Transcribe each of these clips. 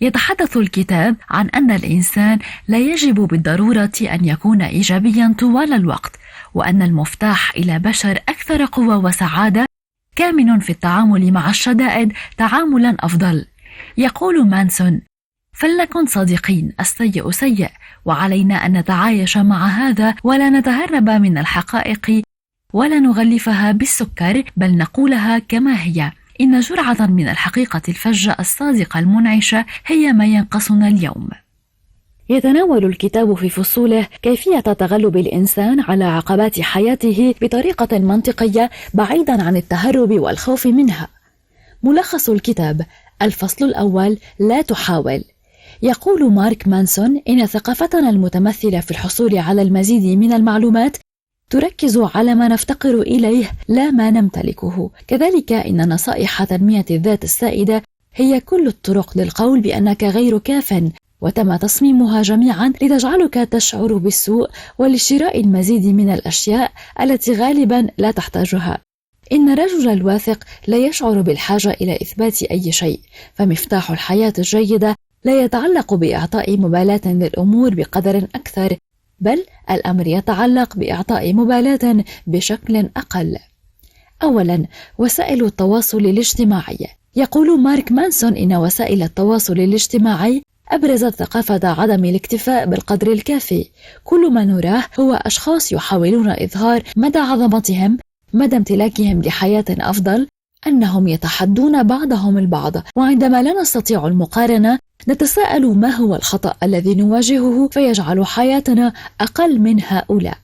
يتحدث الكتاب عن أن الإنسان لا يجب بالضرورة أن يكون إيجابيا طوال الوقت، وأن المفتاح إلى بشر أكثر قوة وسعادة كامن في التعامل مع الشدائد تعاملا أفضل. يقول مانسون: فلنكن صادقين، السيء سيء، وعلينا أن نتعايش مع هذا ولا نتهرب من الحقائق ولا نغلفها بالسكر، بل نقولها كما هي. إن جرعة من الحقيقة الفجة الصادقة المنعشة هي ما ينقصنا اليوم. يتناول الكتاب في فصوله كيفية تغلب الإنسان على عقبات حياته بطريقة منطقية بعيدا عن التهرب والخوف منها. ملخص الكتاب: الفصل الأول: لا تحاول. يقول مارك مانسون إن ثقافتنا المتمثلة في الحصول على المزيد من المعلومات تركز على ما نفتقر إليه لا ما نمتلكه. كذلك إن نصائح تنمية الذات السائدة هي كل الطرق للقول بأنك غير كاف، وتم تصميمها جميعا لتجعلك تشعر بالسوء ولشراء المزيد من الأشياء التي غالبا لا تحتاجها. إن الرجل الواثق لا يشعر بالحاجة إلى إثبات أي شيء، فمفتاح الحياة الجيدة لا يتعلق بإعطاء مبالاة للأمور بقدر أكثر، بل الأمر يتعلق بإعطاء مبالاة بشكل أقل. أولا، وسائل التواصل الاجتماعي. يقول مارك مانسون إن وسائل التواصل الاجتماعي أبرزت ثقافة عدم الاكتفاء بالقدر الكافي. كل ما نراه هو أشخاص يحاولون إظهار مدى عظمتهم، مدى امتلاكهم لحياة أفضل، أنهم يتحدون بعضهم البعض، وعندما لا نستطيع المقارنة نتساءل ما هو الخطأ الذي نواجهه فيجعل حياتنا أقل من هؤلاء.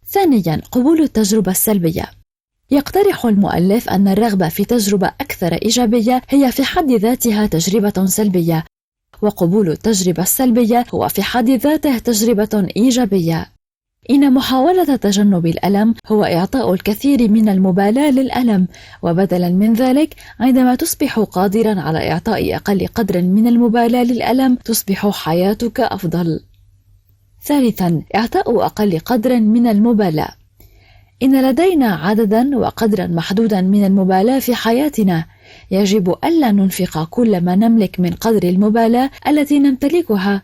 ثانيا، قبول التجربة السلبية. يقترح المؤلف أن الرغبة في تجربة أكثر إيجابية هي في حد ذاتها تجربة سلبية، وقبول التجربة السلبية هو في حد ذاته تجربة إيجابية. إن محاولة تجنب الألم هو إعطاء الكثير من المبالاة للألم، وبدلا من ذلك عندما تصبح قادرا على إعطاء أقل قدر من المبالاة للألم تصبح حياتك أفضل. ثالثا، إعطاء أقل قدر من المبالاة. إن لدينا عددا وقدرا محدودا من المبالاة في حياتنا، يجب ألا ننفق كل ما نملك من قدر المبالاة التي نمتلكها.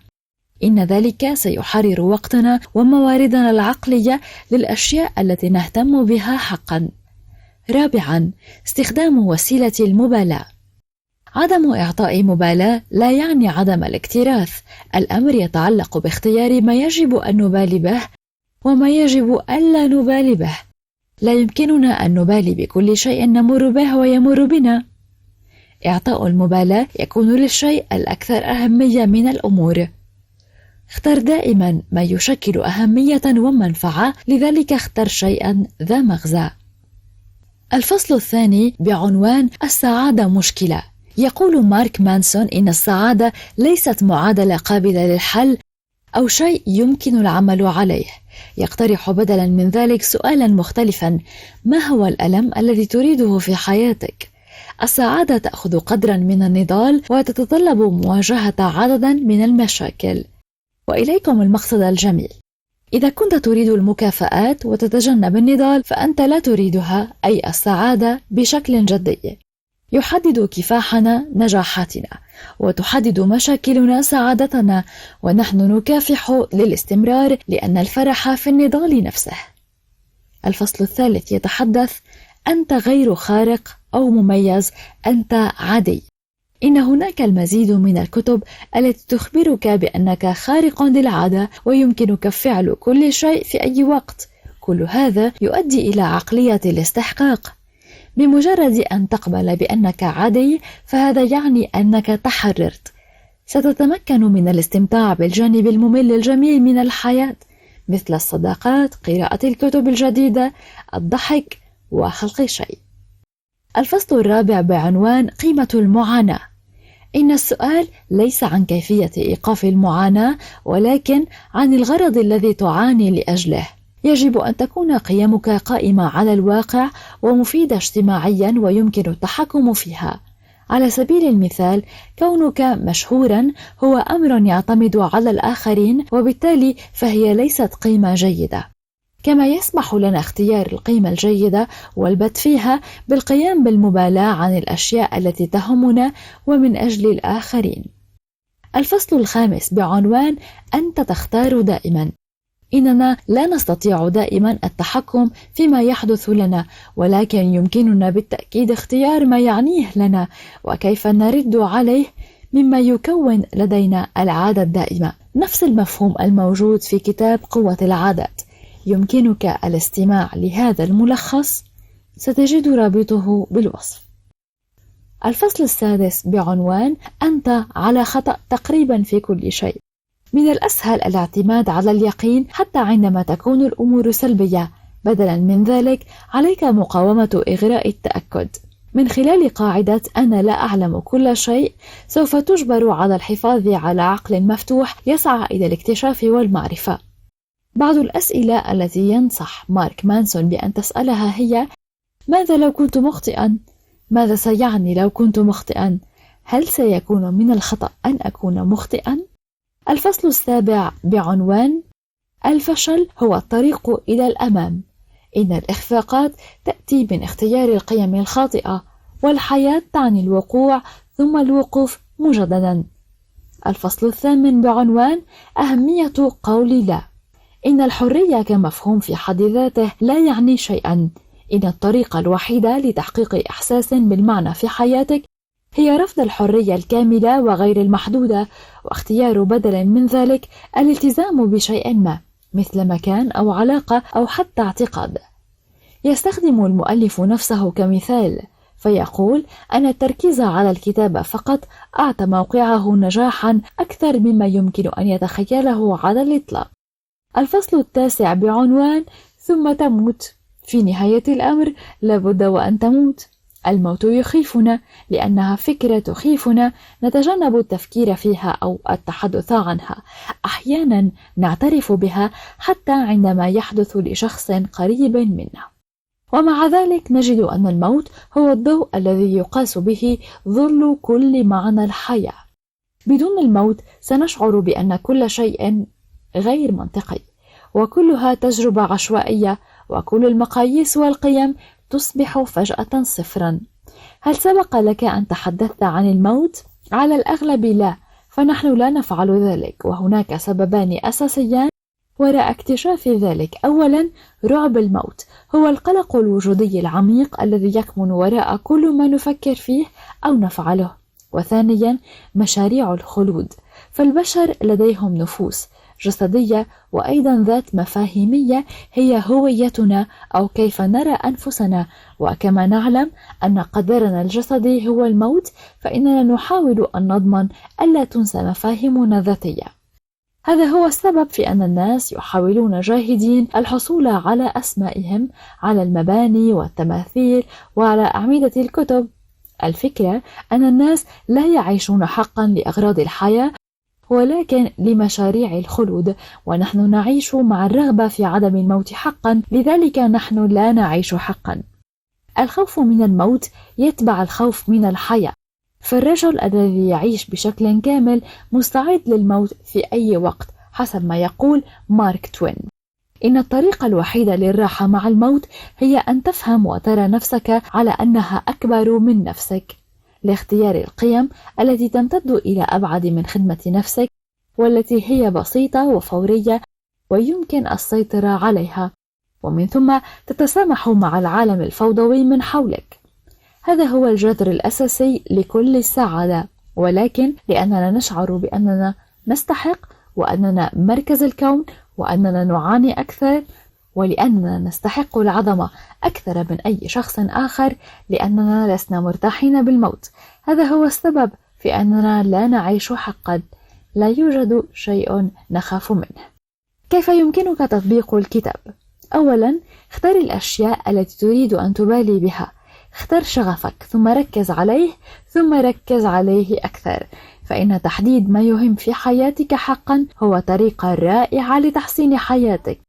إن ذلك سيحرر وقتنا ومواردنا العقلية للأشياء التي نهتم بها حقا. رابعا، استخدام وسيلة المبالاة. عدم إعطاء مبالاة لا يعني عدم الاكتراث، الأمر يتعلق باختيار ما يجب أن نبالي به وما يجب ألا نبالي به. لا يمكننا أن نبالي بكل شيء نمر به ويمر بنا. إعطاء المبالاة يكون للشيء الأكثر أهمية من الأمور. اختر دائما ما يشكل أهمية ومنفعة، لذلك اختر شيئا ذا مغزى. الفصل الثاني بعنوان السعادة مشكلة. يقول مارك مانسون إن السعادة ليست معادلة قابلة للحل أو شيء يمكن العمل عليه. يقترح بدلا من ذلك سؤالا مختلفا: ما هو الألم الذي تريده في حياتك؟ السعادة تأخذ قدرا من النضال وتتطلب مواجهة عددا من المشاكل. وإليكم المقصد الجميل: إذا كنت تريد المكافآت وتتجنب النضال فأنت لا تريدها، أي السعادة، بشكل جدي. يحدد كفاحنا نجاحاتنا، وتحدد مشاكلنا سعادتنا، ونحن نكافح للاستمرار لأن الفرح في النضال نفسه. الفصل الثالث يتحدث: أنت غير خارق أو مميز، أنت عادي. إن هناك المزيد من الكتب التي تخبرك بأنك خارق للعادة ويمكنك فعل كل شيء في أي وقت. كل هذا يؤدي إلى عقلية الاستحقاق. بمجرد أن تقبل بأنك عادي فهذا يعني أنك تحررت. ستتمكن من الاستمتاع بالجانب الممل الجميل من الحياة، مثل الصداقات، قراءة الكتب الجديدة، الضحك وخلق شيء. الفصل الرابع بعنوان قيمة المعاناة. إن السؤال ليس عن كيفية إيقاف المعاناة، ولكن عن الغرض الذي تعاني لأجله. يجب أن تكون قيمك قائمة على الواقع ومفيدة اجتماعيا ويمكن التحكم فيها. على سبيل المثال، كونك مشهورا هو أمر يعتمد على الآخرين، وبالتالي فهي ليست قيمة جيدة. كما يسمح لنا اختيار القيمة الجيدة والبت فيها بالقيام بالمبالاة عن الأشياء التي تهمنا ومن أجل الآخرين. الفصل الخامس بعنوان أنت تختار دائما. إننا لا نستطيع دائما التحكم فيما يحدث لنا، ولكن يمكننا بالتأكيد اختيار ما يعنيه لنا وكيف نرد عليه، مما يكون لدينا العادة الدائمة. نفس المفهوم الموجود في كتاب قوة العادات. يمكنك الاستماع لهذا الملخص، ستجد رابطه بالوصف. الفصل السادس بعنوان أنت على خطأ تقريبا في كل شيء. من الأسهل الاعتماد على اليقين حتى عندما تكون الأمور سلبية. بدلا من ذلك عليك مقاومة إغراء التأكد. من خلال قاعدة أنا لا أعلم كل شيء، سوف تجبر على الحفاظ على عقل مفتوح يسعى إلى الاكتشاف والمعرفة. بعض الأسئلة التي ينصح مارك مانسون بأن تسألها هي: ماذا لو كنت مخطئا؟ ماذا سيعني لو كنت مخطئا؟ هل سيكون من الخطأ أن أكون مخطئا؟ الفصل السابع بعنوان الفشل هو الطريق إلى الأمام. إن الإخفاقات تأتي من اختيار القيم الخاطئة، والحياة تعني الوقوع ثم الوقوف مجددا. الفصل الثامن بعنوان أهمية قول لا. إن الحرية كمفهوم في حد ذاته لا يعني شيئا. إن الطريقة الوحيدة لتحقيق إحساس بالمعنى في حياتك هي رفض الحرية الكاملة وغير المحدودة، واختيار بدلا من ذلك الالتزام بشيء ما، مثل مكان أو علاقة أو حتى اعتقاد. يستخدم المؤلف نفسه كمثال، فيقول أن التركيز على الكتابة فقط أعطى موقعه نجاحا أكثر مما يمكن أن يتخيله على الإطلاق. الفصل التاسع بعنوان ثم تموت. في نهاية الأمر لابد وأن تموت. الموت يخيفنا لأنها فكرة تخيفنا، نتجنب التفكير فيها أو التحدث عنها. أحيانا نعترف بها حتى عندما يحدث لشخص قريب منا. ومع ذلك نجد أن الموت هو الضوء الذي يقاس به ظل كل معنى الحياة. بدون الموت سنشعر بأن كل شيء غير منطقي، وكلها تجربة عشوائية، وكل المقاييس والقيم تصبح فجأة صفرا. هل سبق لك أن تحدثت عن الموت؟ على الأغلب لا، فنحن لا نفعل ذلك، وهناك سببان أساسيان وراء اكتشاف ذلك. أولا، رعب الموت هو القلق الوجودي العميق الذي يكمن وراء كل ما نفكر فيه أو نفعله. وثانيا، مشاريع الخلود، فالبشر لديهم نفوس جسدية وأيضا ذات مفاهيمية هي هويتنا أو كيف نرى أنفسنا. وكما نعلم أن قدرنا الجسدي هو الموت، فإننا نحاول أن نضمن ألا تنسى مفاهيمنا الذاتية. هذا هو السبب في أن الناس يحاولون جاهدين الحصول على أسمائهم على المباني والتماثيل وعلى أعمدة الكتب. الفكرة أن الناس لا يعيشون حقا لأغراض الحياة، ولكن لمشاريع الخلود، ونحن نعيش مع الرغبة في عدم الموت حقا، لذلك نحن لا نعيش حقا. الخوف من الموت يتبع الخوف من الحياة، فالرجل الذي يعيش بشكل كامل مستعد للموت في أي وقت، حسب ما يقول مارك توين. إن الطريقة الوحيدة للراحة مع الموت هي أن تفهم وترى نفسك على أنها أكبر من نفسك، لاختيار القيم التي تمتد إلى أبعد من خدمة نفسك، والتي هي بسيطة وفورية ويمكن السيطرة عليها، ومن ثم تتسامح مع العالم الفوضوي من حولك. هذا هو الجذر الأساسي لكل السعادة، ولكن لأننا نشعر بأننا نستحق، وأننا مركز الكون، وأننا نعاني أكثر، ولأننا نستحق العظمة أكثر من أي شخص آخر، لأننا لسنا مرتاحين بالموت. هذا هو السبب في أننا لا نعيش حقا. لا يوجد شيء نخاف منه. كيف يمكنك تطبيق الكتاب؟ أولا، اختر الأشياء التي تريد أن تبالي بها. اختر شغفك، ثم ركز عليه، ثم ركز عليه أكثر، فإن تحديد ما يهم في حياتك حقا هو طريقة رائعة لتحسين حياتك.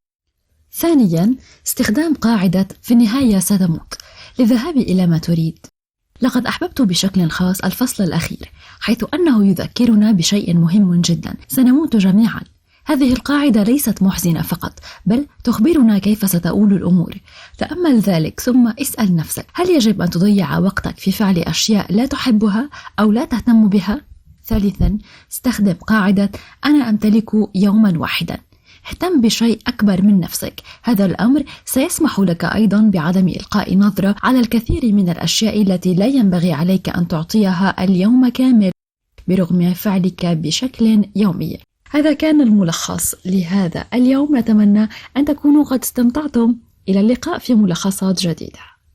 ثانيا، استخدام قاعدة في النهاية ستموت للذهاب إلى ما تريد. لقد أحببت بشكل خاص الفصل الأخير، حيث أنه يذكرنا بشيء مهم جدا: سنموت جميعا. هذه القاعدة ليست محزنة فقط، بل تخبرنا كيف ستؤول الأمور. تأمل ذلك ثم اسأل نفسك: هل يجب أن تضيع وقتك في فعل أشياء لا تحبها أو لا تهتم بها؟ ثالثا، استخدم قاعدة أنا أمتلك يوما واحدا. اهتم بشيء أكبر من نفسك. هذا الأمر سيسمح لك أيضا بعدم إلقاء نظرة على الكثير من الأشياء التي لا ينبغي عليك أن تعطيها اليوم كامل برغم فعلك بشكل يومي. هذا كان الملخص لهذا اليوم. نتمنى أن تكونوا قد استمتعتم. إلى اللقاء في ملخصات جديدة.